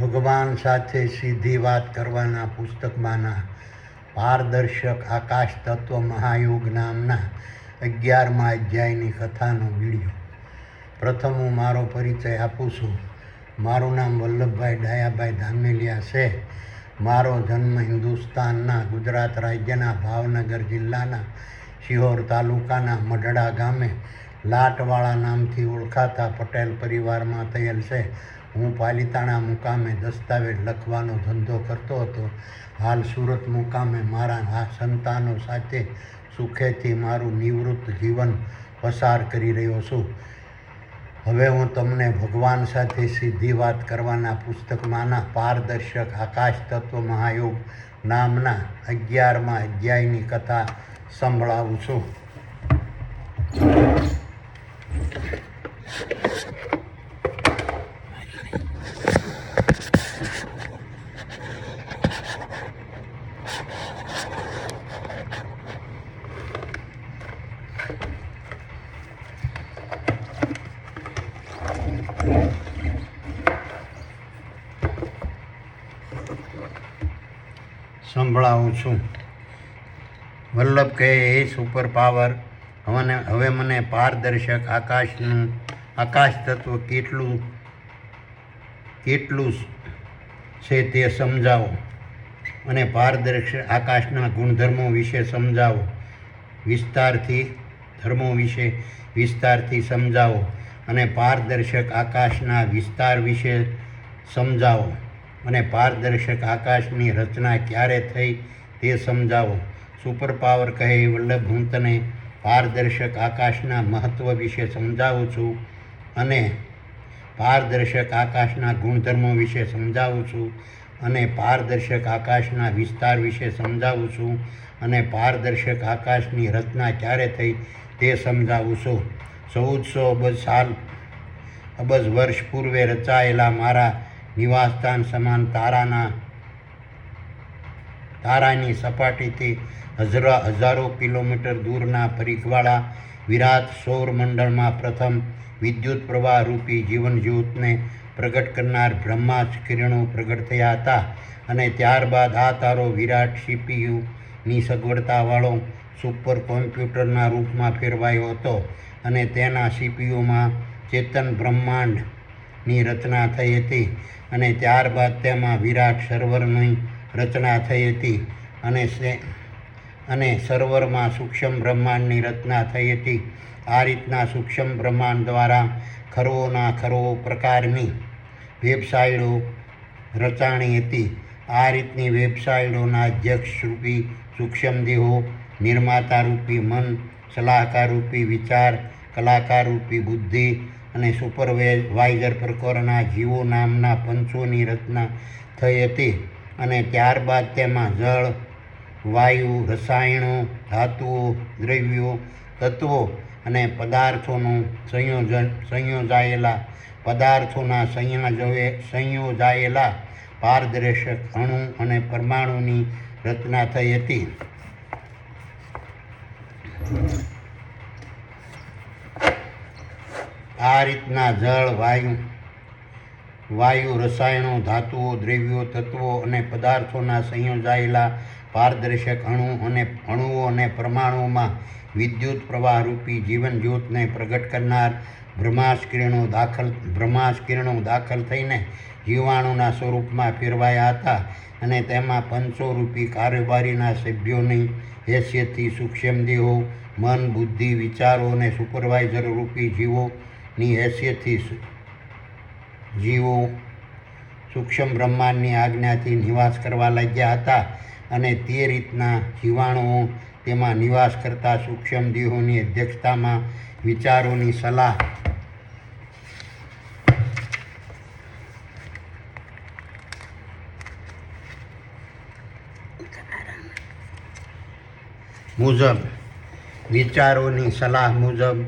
ભગવાન સાથે સીધી વાત કરવાના પુસ્તકમાંના પારદર્શક આકાશ તત્વ મહાયોગ નામના 11મા અધ્યાયની કથાનો વિડીયો. પ્રથમ હું મારો પરિચય આપું છું. મારું નામ વલ્લભભાઈ ડાયાભાઈ ધામેલિયા છે. મારો જન્મ હિન્દુસ્તાનના ગુજરાત રાજ્યના ભાવનગર જિલ્લાના સિહોર તાલુકાના મઢડા ગામે લાટવાળા નામથી ઓળખાતા પટેલ પરિવારમાં થયેલ છે. હું પાલિતાણા મુકામે દસ્તાવેજ લખવાનો ધંધો કરતો હતો. હાલ સુરત મુકામે મારા સંતાનો સાથે સુખેથી મારું નિવૃત્ત જીવન પસાર કરી રહ્યો છું. હવે હું તમને ભગવાન સાથે સીધી વાત કરવાના પુસ્તકમાંના પારદર્શક આકાશ તત્વ મહાયોગ નામના 11મા અધ્યાયની કથા સંભળાવું છું. વલ્લભ કહે, એ સુપર પાવર, હવે મને પારદર્શક આકાશ તત્વ કેટલું છે તે સમજાવો અને પારદર્શક આકાશના ગુણધર્મો વિશે સમજાવો. વિસ્તારથી સમજાવો અને પારદર્શક આકાશના વિસ્તાર વિશે સમજાવો અને પારદર્શક આકાશની રચના ક્યારે થઈ તે સમજાવો. સુપર પાવર કહે, વલ્લભ, હું તને પારદર્શક આકાશના મહત્ત્વ વિશે સમજાવું છું અને પારદર્શક આકાશના ગુણધર્મો વિશે સમજાવું છું અને પારદર્શક આકાશના વિસ્તાર વિશે સમજાવું છું અને પારદર્શક આકાશની રચના ક્યારે થઈ તે સમજાવું છું. 1400 અબજ વર્ષ પૂર્વે રચાયેલા મારા નિવાસસ્થાન સમાન તારાની સપાટીથી હજારો કિલોમીટર દૂરના પરિઘવાળા વિરાટ સૌરમંડળમાં પ્રથમ વિદ્યુત પ્રવાહ રૂપી જીવનજ્યોતને પ્રગટ કરનાર બ્રહ્માસ્ત્ર કિરણો પ્રગટ થયા હતા અને ત્યારબાદ આ તારો વિરાટ CPU-ની સગવડતાવાળો સુપર કોમ્પ્યુટરના રૂપમાં ફેરવાયો હતો અને તેના CPU-માં ચેતન બ્રહ્માંડની રચના થઈ હતી અને ત્યારબાદ તેમાં વિરાટ સર્વરની રચના થઈ હતી અને સર્વરમાં સૂક્ષ્મ બ્રહ્માંડની રચના થઈ હતી. આ રીતના સૂક્ષ્મ બ્રહ્માંડ દ્વારા ખરો પ્રકારની વેબસાઇટો રચાણી હતી. આ રીતની વેબસાઇટોના અધ્યક્ષ રૂપી સૂક્ષ્મ દેહો, નિર્માતા રૂપી મન, સલાહકાર રૂપી વિચાર, કલાકાર રૂપી બુદ્ધિ અને સુપરવાઇઝર પ્રકારના જીવો નામના પંચોની રચના થઈ હતી અને ત્યારબાદ તેમાં જળ, વાયુ, રસાયણો, ધાતુઓ, દ્રવ્યો, તત્વો અને પદાર્થોના સંયોજાયેલા પારદર્શક અણુ અને પરમાણુની રચના થઈ હતી. આ રીતના જળ, વાયુ, રસાયણો, ધાતુઓ, દ્રવ્યો, તત્વો અને પદાર્થોના સંયોજાયેલા પારદર્શક અણુઓ અને પરમાણુઓમાં વિદ્યુત પ્રવાહ રૂપી જીવનજ્યોતને પ્રગટ કરનાર બ્રહ્માસ્ત્ર કિરણો દાખલ થઈને જીવાણુના સ્વરૂપમાં ફેરવાયા હતા અને તેમાં પંચો રૂપી કારોબારીના સભ્યોની હેસિયતથી સૂક્ષ્મ દેહો, મન, બુદ્ધિ, વિચારો અને સુપરવાઇઝર રૂપી જીવોની હેસિયતથી જીવો સૂક્ષ્મ બ્રહ્માંડની આજ્ઞાથી નિવાસ કરવા લાગ્યા હતા અને તે રીતના જીવાણુઓ તેમાં નિવાસ કરતા સૂક્ષ્મ દેહોની અધ્યક્ષતામાં વિચારોની સલાહ મુજબ,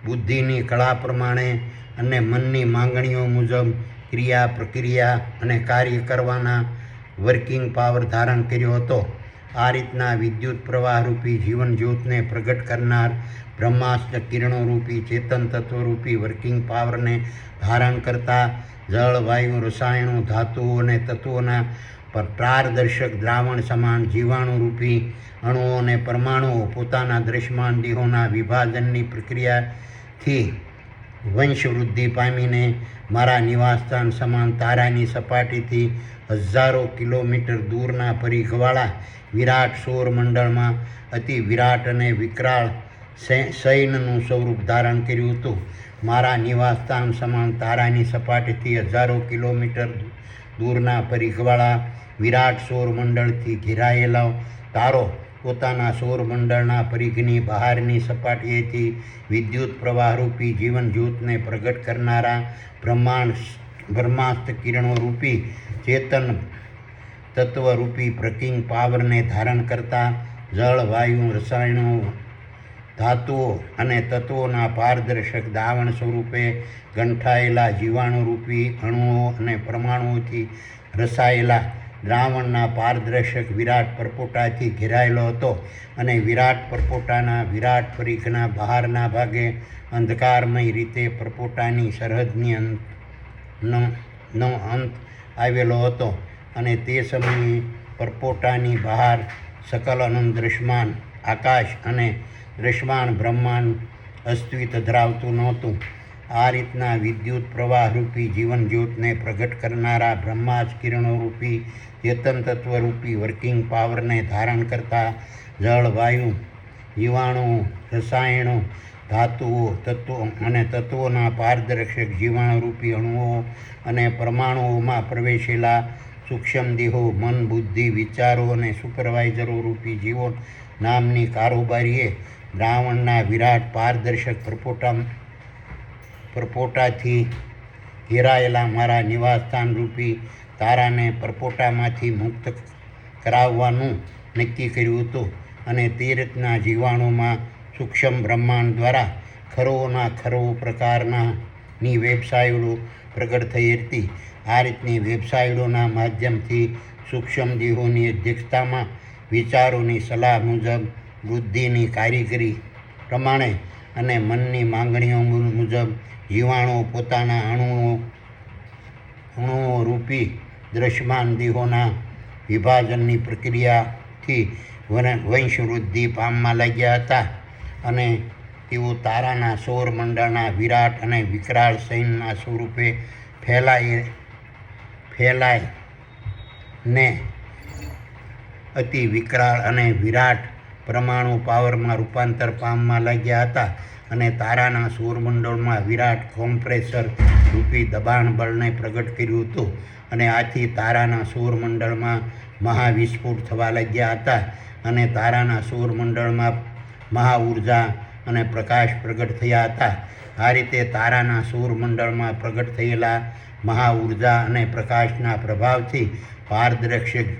બુદ્ધિની કળા પ્રમાણે અને મનની માંગણીઓ મુજબ ક્રિયા, પ્રક્રિયા અને કાર્ય કરવાના વર્કિંગ પાવર ધારણ કર્યો હતો આ રીતના વિદ્યુત પ્રવાહરૂપી જીવન જ્યોતને પ્રગટ કરનાર બ્રહ્માસ્ત્ર કિરણોરૂપી ચેતન તત્વરૂપી વર્કિંગ પાવરને ધારણ કરતા જળ, વાયુ, રસાયણો, ધાતુઓ અને તત્વોના પારદર્શક દ્રાવણ સમાન જીવાણુરૂપી અણુઓ અને પરમાણુઓ પોતાના દ્રશ્યમાન દેહોના વિભાજનની પ્રક્રિયાથી વંશવૃદ્ધિ પામીને મારા નિવાસસ્થાન સમાન તારાની સપાટીથી હજારો કિલોમીટર દૂરના પરિઘવાળા વિરાટ સૌરમંડળમાં અતિ વિરાટ અને વિકરાળ શયનનું સ્વરૂપ ધારણ કર્યું હતું. મારા નિવાસસ્થાન સમાન તારાની સપાટીથી હજારો કિલોમીટર દૂરના પરિઘવાળા વિરાટ સૌરમંડળથી ઘેરાયેલો તારો પોતાના સૌરમંડળના પરિઘની બહારની સપાટીએથી વિદ્યુત પ્રવાહરૂપી જીવન જ્યોતને પ્રગટ કરનારા બ્રહ્માસ્ત્ર કિરણોરૂપી ચેતન તત્વરૂપી વર્કિંગ પાવરને ધારણ કરતા જળ, વાયુ, રસાયણો, ધાતુઓ અને તત્વોના પારદર્શક દ્રાવણ સ્વરૂપે ગંઠાયેલા જીવાણુરૂપી અણુઓ અને પરમાણુઓથી રસાયેલા દ્રાવણના પારદર્શક વિરાટ પરપોટાથી ઘેરાયેલો હતો અને વિરાટ પરપોટાના વિરાટ પરિઘના બહારના ભાગે અંધકારમય રીતે પરપોટાની સરહદની નો અંત આવેલો હતો અને તે સમયે પરપોટાની બહાર સકલ અનંત દૃશ્યમાન આકાશ અને દૃશ્યમાન બ્રહ્માંડ અસ્તિત્વ ધરાવતું નહોતું. આ રીતના વિદ્યુત પ્રવાહરૂપી જીવન જ્યોતને પ્રગટ કરનારા બ્રહ્માસ્ત્ર કિરણોરૂપી ચેતન તત્વરૂપી વર્કિંગ પાવરને ધારણ કરતા જળ, વાયુ, જીવાણુઓ, રસાયણો, ધાતુઓ અને તત્વોના પારદર્શક જીવાણુરૂપી અણુઓ અને પરમાણુઓમાં પ્રવેશેલા સૂક્ષ્મ દેહો, મન, બુદ્ધિ, વિચારો અને સુપરવાઇઝરો રૂપી જીવો નામની કારોબારીએ દ્રાવણના વિરાટ પારદર્શક પરપોટાથી ઘેરાયેલા મારા નિવાસસ્થાન રૂપી તારાને પરપોટામાંથી મુક્ત કરાવવાનું નક્કી કર્યું હતું અને તે રીતના જીવાણુમાં સૂક્ષ્મ બ્રહ્માંડ દ્વારા ખરોના ખરો પ્રકારની વેબસાઇટો પ્રગટ થઈ હતી. આ રીતની વેબસાઇટોના માધ્યમથી સૂક્ષ્મ દેહોની અધ્યક્ષતામાં વિચારોની સલાહ મુજબ, બુદ્ધિની કારીગરી પ્રમાણે અને મનની માંગણીઓ મુજબ જીવાણુઓ પોતાના અણુઓ રૂપી દ્રશ્યમાન દેહોના વિભાજનની પ્રક્રિયાથી વંશવૃદ્ધિ પામવા લાગ્યા હતા અને તેઓ તારાના સૌરમંડળના વિરાટ અને વિકરાળ શયનના સ્વરૂપે ફેલાઈને અતિ વિકરાળ અને વિરાટ પરમાણુ પાવરમાં રૂપાંતર પામવા લાગ્યા હતા અને તારાના સૌરમંડળમાં વિરાટ કોમ્પ્રેસર રૂપી દબાણ બળને પ્રગટ કર્યું હતું અને આથી તારાના સૌરમંડળમાં મહાવિસ્ફોટ થવા લાગ્યા હતા અને તારાના સૌરમંડળમાં મહાઉર્જા અને પ્રકાશ પ્રગટ થયા હતા. આ રીતે તારાના સૌરમંડળમાં પ્રગટ થયેલા મહાઉર્જા અને પ્રકાશના પ્રભાવથી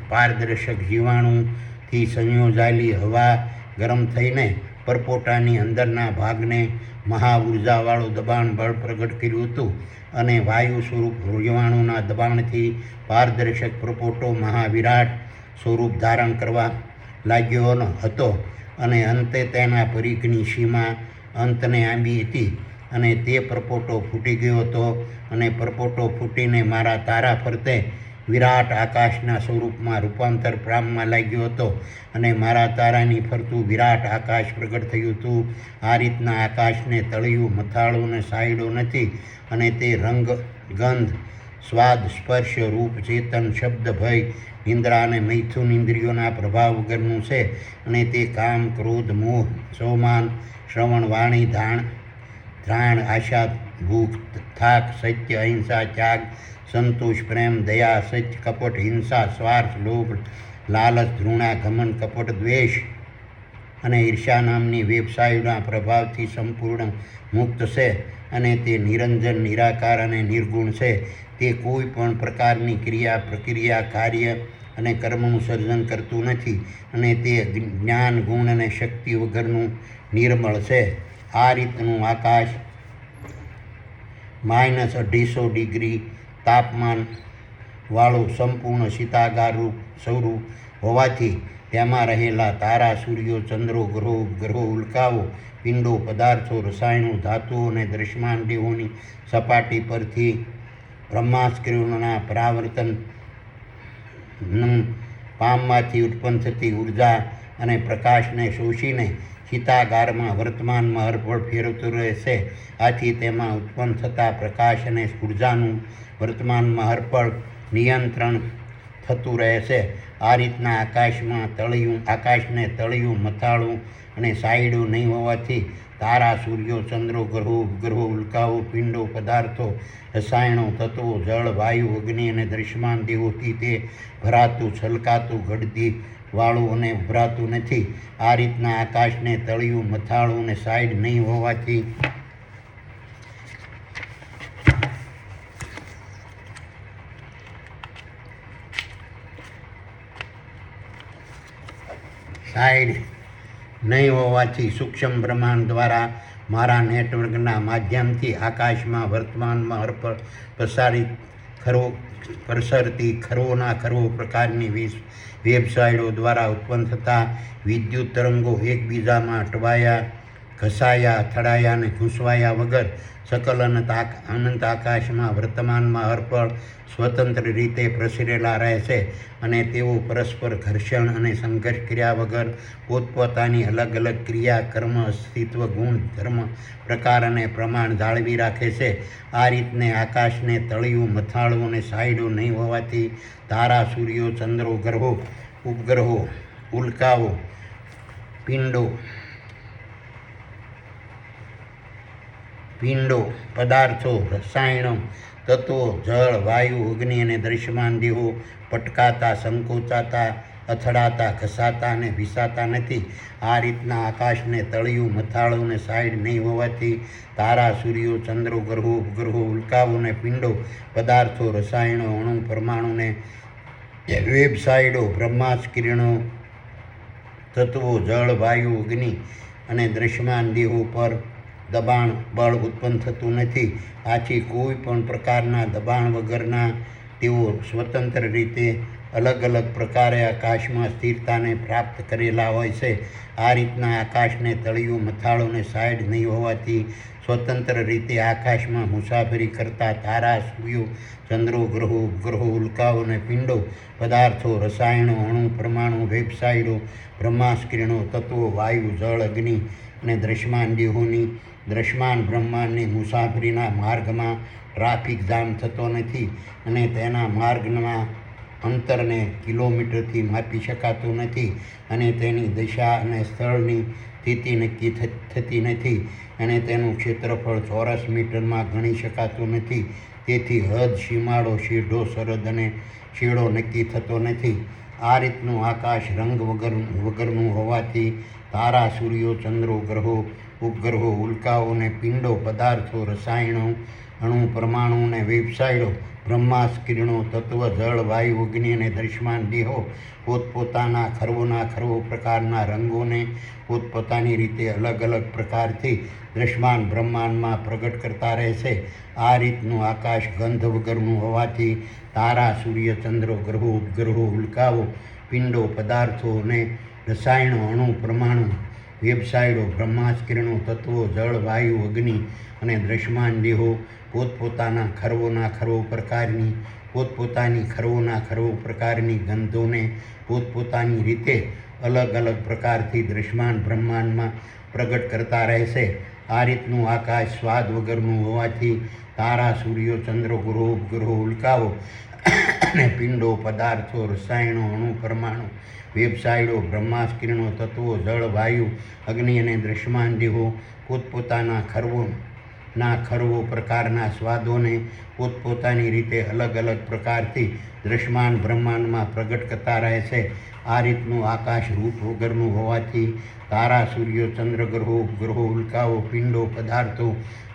પારદર્શક જીવાણુથી સંયોજાયેલી હવા ગરમ થઈને પરપોટાની અંદરના ભાગને મહાઉર્જાવાળું દબાણ બળ પ્રગટ કર્યું હતું અને વાયુ સ્વરૂપ જીવાણુના દબાણથી પારદર્શક પરપોટો મહાવિરાટ સ્વરૂપ ધારણ કરવા લાગ્યો હતો અને અંતે તેના પરિઘની સીમા અંતને આંબી હતી અને તે પરપોટો ફૂટી ગયો હતો અને પરપોટો ફૂટીને મારા તારા ફરતે વિરાટ આકાશના સ્વરૂપમાં રૂપાંતર પામવા લાગ્યો હતો અને મારા તારાની ફરતું વિરાટ આકાશ પ્રગટ થયું હતું. આ રીતના આકાશને તળિયું, મથાળું અને સાયડો નથી અને તે રંગ, ગંધ, સ્વાદ, સ્પર્શ, રૂપ, ચેતન, શબ્દ, ભય, નિંદ્રા અને મૈથુન ઇન્દ્રિયોના પ્રભાવ વગરનું છે અને તે કામ, ક્રોધ, મોહ, સ્વમાન, શ્રવણ, વાણી, ધ્રાણ, આશા, ભૂખ, થાક, સત્ય, અહિંસા, ત્યાગ, સંતોષ, પ્રેમ, દયા, સત્ય, કપટ, હિંસા, સ્વાર્થ, લોભ, લાલચ, ઘૃણા, ઘમંડ, કપટ, દ્વેષ અને ઈર્ષા નામની વેબસાઇટના પ્રભાવથી સંપૂર્ણ મુક્ત છે અને તે નિરંજન, નિરાકાર અને નિર્ગુણ છે. તે કોઈ પણ પ્રકારની ક્રિયા, પ્રક્રિયા, કાર્ય અને કર્મનું સર્જન કરતું નથી અને તે જ્ઞાન, ગુણ અને શક્તિ વગરનું નિર્મળ છે. આ રીતનું આકાશ -250 ડિગ્રી તાપમાન વાળું સંપૂર્ણ શીતાગાર સ્વરૂપ હોવાથી તેમાં રહેલા તારા, સૂર્યો, ચંદ્રો, ગ્રહો, ઉપગ્રહો, ઉલ્કાઓ, પિંડો, પદાર્થો, રસાયણો, ધાતુઓ અને દૃશ્યમાન દેહોની સપાટી પરથી બ્રહ્માસ્ત્રોના પરાવર્તન પામવાથી ઉત્પન્ન થતી ઉર્જા અને પ્રકાશને શોષીને ચિતાગારમાં વર્તમાનમાં હરપળ ફેરવતું રહેશે. આથી તેમાં ઉત્પન્ન થતા પ્રકાશ અને ઉર્જાનું વર્તમાનમાં હરપળ નિયંત્રણ થતું રહેશે. આ રીતના આકાશને તળિયું, મથાળું અને સાઈડું નહીં હોવાથી તારા, સૂર્યો, ચંદ્રો, ગ્રહો, ઉપગ્રહો, ઉલ્કાઓ, પિંડો, પદાર્થો, રસાયણો, તત્વો, જળ, વાયુ, અગ્નિ અને દૃશ્યમાન દેહોથી તે ભરાતું, છલકાતું, ગળદી વાળું અને ઉભરાતું નથી. આ રીતના આકાશને તળિયું, મથાળું અને સાઈડ નહીં હોવાથી સૂક્ષ્મ બ્રહ્માંડ દ્વારા મારા નેટવર્કના માધ્યમથી આકાશમાં વર્તમાનમાં હરપળ પ્રસરતી ખરોના ખરો પ્રકારની વેબસાઇટો દ્વારા ઉત્પન્ન થતા વિદ્યુત તરંગો એકબીજામાં અટવાયા, ઘસાયા, અથડાયા અને ઘૂંસવાયા વગર સકલ અનંત આકાશમાં વર્તમાનમાં હરપળ સ્વતંત્ર રીતે પ્રસરેલા રહેશે અને તેઓ પરસ્પર ઘર્ષણ અને સંઘર્ષ કર્યા વગર પોતપોતાની અલગ અલગ ક્રિયા, કર્મ, અસ્તિત્વ, ગુણ, ધર્મ, પ્રકાર અને પ્રમાણ જાળવી રાખે છે. આ રીતને આકાશને તળિયું, મથાળું અને સાઈડો નહીં હોવાથી તારા, સૂર્યો, ચંદ્રો, ગ્રહો, ઉપગ્રહો, ઉલ્કાઓ, પિંડો, પદાર્થો, રસાયણો, તત્વો, જળ, વાયુ, અગ્નિ અને દૃશ્યમાન દેહો પટકાતા, સંકોચાતા, અથડાતા, ઘસાતા અને ભીસાતા નથી. આ રીતના આકાશને તળિયું, મથાળું અને સાઈડ નહીં હોવાથી તારા, સૂર્યો, ચંદ્રો, ગ્રહો, ઉપગ્રહો, ઉલ્કાઓ અને પિંડો, પદાર્થો, રસાયણો, અણુ, પરમાણુને વેબસાઇટો, બ્રહ્માસ્ત્ર કિરણો, તત્વો, જળ, વાયુ, અગ્નિ અને દૃશ્યમાન દેહો પર દબાણ બળ ઉત્પન્ન થતું નથી. આથી કોઈ પણ પ્રકારના દબાણ વગરના તેઓ સ્વતંત્ર રીતે અલગ અલગ પ્રકારે આકાશમાં સ્થિરતાને પ્રાપ્ત કરેલા હોય છે. આ રીતના આકાશને તળિયું, મથાળું અને સાઈડ નહીં હોવાથી સ્વતંત્ર રીતે આકાશમાં મુસાફરી કરતા તારા, સૂર્યો, ચંદ્રો, ગ્રહો, ઉપગ્રહો, ઉલ્કાઓ અને પિંડો, પદાર્થો, રસાયણો, અણુ, પરમાણુ, વેબસાઇટો, બ્રહ્માસ્ત્ર કિરણો, તત્વો, વાયુ, જળ, અગ્નિ અને દૃશ્યમાન બ્રહ્માંડની મુસાફરીના માર્ગમાં ટ્રાફિક જામ થતો નથી અને તેના માર્ગના અંતરને કિલોમીટરથી માપી શકાતું નથી અને તેની દિશા અને સ્થળની સ્થિતિ નક્કી થતી નથી અને તેનું ક્ષેત્રફળ ચોરસ મીટરમાં ગણી શકાતું નથી. તેથી હદ, સીમાડો, સીધો, સરહદ અને છેડો નક્કી થતો નથી. આ રીતનું આકાશ રંગ વગરનું હોવાથી તારા, સૂર્યો, ચંદ્રો, ગ્રહો, ઉપગ્રહો, ઉલ્કાઓ અને પિંડો, પદાર્થો, રસાયણો, અણુ, પરમાણુ અને વેબસાઇટો, બ્રહ્માસ્ત્ર કિરણો, તત્વ, જળ, વાયુ, અગ્નિ અને દૃશ્યમાન દેહો પોતપોતાના ખરો પ્રકારના રંગોને પોતપોતાની રીતે અલગ અલગ પ્રકારથી દૃશ્યમાન બ્રહ્માંડમાં પ્રગટ કરતા રહેશે. આ રીતનું આકાશ ગંધ વગરનું હોવાથી તારા, સૂર્ય, ચંદ્રો, ગ્રહો, ઉપગ્રહો, ઉલ્કાઓ, પિંડો, પદાર્થો અને રસાયણો, અણુ, પરમાણુ, વેબસાઇટો, બ્રહ્માસ્ત્ર કિરણો, તત્વો, જળ, વાયુ, અગ્નિ અને દૃશ્યમાન દેહો પોતપોતાની ખરો પ્રકારની ગંધોને પોતપોતાની રીતે અલગ અલગ પ્રકારથી દૃશ્યમાન બ્રહ્માંડમાં પ્રગટ કરતા રહેશે. આ રીતનું આકાશ સ્વાદ વગરનું હોવાથી તારા, સૂર્યો, ચંદ્રો, ગ્રહો, ઉપગ્રહો, ઉલ્કાઓ અને પિંડો, પદાર્થો, રસાયણો, અણુ, પરમાણુ, વેબસાઇટો, બ્રહ્માસ્ત્ર કિરણો, તત્વો, જળ, વાયુ, અગ્નિ અને દૃશ્યમાન દેહો પોતપોતાના ખરો પ્રકારના સ્વાદોને પોતપોતાની રીતે અલગ અલગ પ્રકારથી દૃશ્યમાન બ્રહ્માંડમાં પ્રગટ કરતા રહેશે. આ રીતનું આકાશ રૂપ વગરનું હોવાથી તારા, સૂર્યો, ચંદ્ર, ગ્રહો, ઉપગ્રહો, ઉલ્કાઓ, પિંડો, પદાર્થો,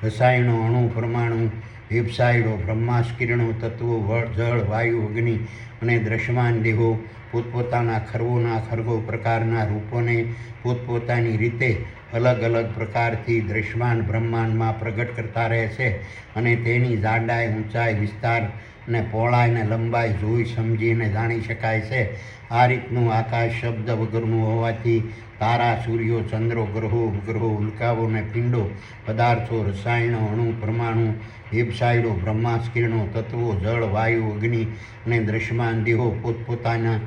રસાયણો, અણુ, પરમાણુ, વેબસાઇટો, બ્રહ્માસ્ત્ર કિરણો, તત્વો, જળ, વાયુ, અગ્નિ અને દૃશ્યમાન દેહો પોતપોતાના ખરો પ્રકારના રૂપોને પોતપોતાની રીતે અલગ અલગ પ્રકારથી દૃશ્યમાન બ્રહ્માંડમાં પ્રગટ કરતા રહેશે અને તેની જાડાઈ, ઊંચાઈ, વિસ્તાર, ને પહોળાઈ ને લંબાઈ જોઈ સમજીને જાણી શકાય છે. આ રીતનું આકાશ શબ્દ વગરનું હોવાથી તારા, સૂર્યો, ચંદ્રો, ગ્રહો, ઉપગ્રહો, ઉલ્કાઓ ને પિંડો, પદાર્થો, રસાયણો, અણુ, પરમાણુ, વેબસાઇટો, બ્રહ્માંડ, તત્વો, જળ, વાયુ, અગ્નિ અને દ્રશ્યમાન દેહો પોતપોતાના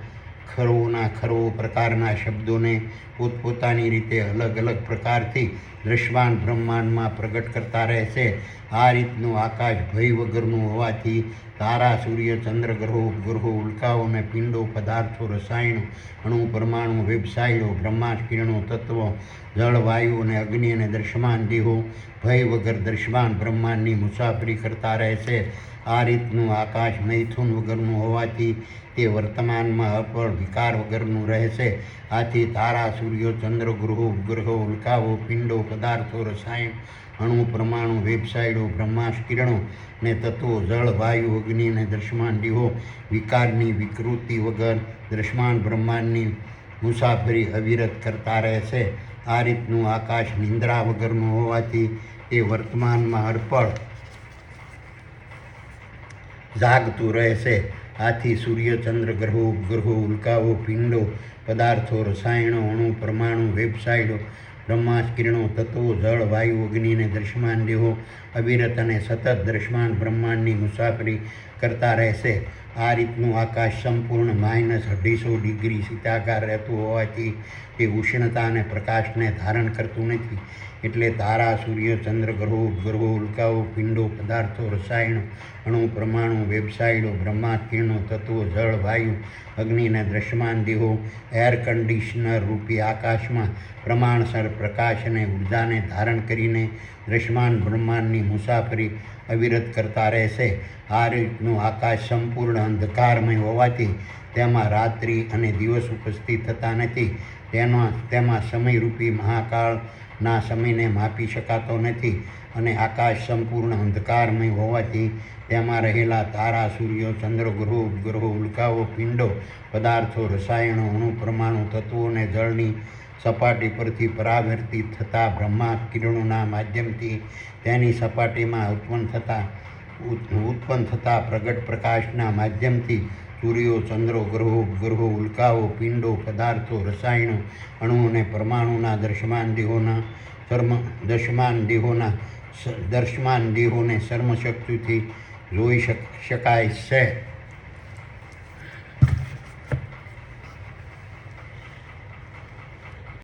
ખરો પ્રકારના શબ્દોને પોતપોતાની રીતે અલગ અલગ પ્રકારથી દ્રશ્યમાન બ્રહ્માંડમાં પ્રગટ કરતા રહે છે. આ રીતનું આકાશ ભય વગરનું હોવાથી તારા, સૂર્ય, ચંદ્ર, ગ્રહો, ઉપગ્રહો, ઉલ્કાઓ અને પિંડો, પદાર્થો, રસાયણો, અણુ, પરમાણુ, વેબસાઇટો, બ્રહ્માંડ, તત્વો, જળ, વાયુ અને અગ્નિ અને દ્રશ્યમાન દેહો ભય વગર દ્રશ્યમાન બ્રહ્માંડની મુસાફરી કરતા રહે છે. આ રીતનું આકાશ મૈથુન વગરનું હોવાથી તે વર્તમાનમાં અપળ વિકાર વગરનું રહે છે. આથી તારા, સૂર્યો, ચંદ્ર, ગ્રહો, ઉપગ્રહો, ઉલ્કાઓ, પિંડો, પદાર્થો, રસાયણ, અણુ, પરમાણુ, વેબસાઇટો, બ્રહ્માંડ, ને તત્વો, જળ, વાયુ, અગ્નિ અને દ્રશ્યમાન દેહો વિકારની વિકૃતિ વગર દ્રશ્યમાન બ્રહ્માંડની મુસાફરી અવિરત કરતા રહે છે. આ રીતનું આકાશ નિંદ્રા વગરનું હોવાથી તે વર્તમાનમાં અર્પણ જાગતું રહે છે. આથી સૂર્ય, ચંદ્ર, ગ્રહો, ઉપગ્રહો, ઉલ્કાઓ, પિંડો, પદાર્થો, રસાયણો, અણુ, પરમાણુ, વેબસાઇટો, બ્રહ્માંડ, તત્વો, જળ, વાયુ, અગ્નિ અને દ્રશ્યમાન દેહો અવિરત અને સતત દ્રશ્યમાન બ્રહ્માંડની મુસાફરી કરતા રહેશે. આ રીતનું આકાશ સંપૂર્ણ -250 ડિગ્રી શીતાકાર રહેતું હોવાથી તે ઉષ્ણતા અને પ્રકાશને ધારણ કરતું નથી. એટલે તારા, સૂર્ય, ચંદ્ર, ગ્રહો, ઉપગ્રહો, ઉલ્કાઓ, પિંડો, પદાર્થો, રસાયણો, અણુ, પરમાણુ, વેબસાઇટો, બ્રહ્માંડ, તત્વો, જળ, વાયુ, અગ્નિ અને દ્રશ્યમાન દેહો એર કન્ડિશનર રૂપી આકાશમાં પ્રમાણસર પ્રકાશ અને ઉર્જાને ધારણ કરીને દ્રશ્યમાન બ્રહ્માંડની મુસાફરી અવિરત કરતા રહેશે. આ રીતનું આકાશ સંપૂર્ણ અંધકારમય હોવાથી તેમાં રાત્રિ અને દિવસ ઉપસ્થિત થતા નથી. તેમાં સમયરૂપી મહાકાળના સમયને માપી શકાતો નથી અને આકાશ સંપૂર્ણ અંધકારમય હોવાથી તેમાં રહેલા તારા, સૂર્યો, ચંદ્ર, ગ્રહો, ઉપગ્રહો, ઉલ્કાઓ, પિંડો, પદાર્થો, રસાયણો, અણુ, પરમાણુ, તત્વો અને જળની સપાટી પરથી પરાવર્તિત થતા બ્રહ્માંડ માધ્યમથી તેની સપાટીમાં ઉત્પન્ન થતા પ્રગટ પ્રકાશના માધ્યમથી સૂર્યો, ચંદ્રો, ગ્રહો, ઉપગ્રહો, ઉલ્કાઓ, પિંડો, પદાર્થો, રસાયણો, અણુ અને પરમાણુના દર્શમાન દેહોને સર્વશક્તિથી જોઈ શકાય છે.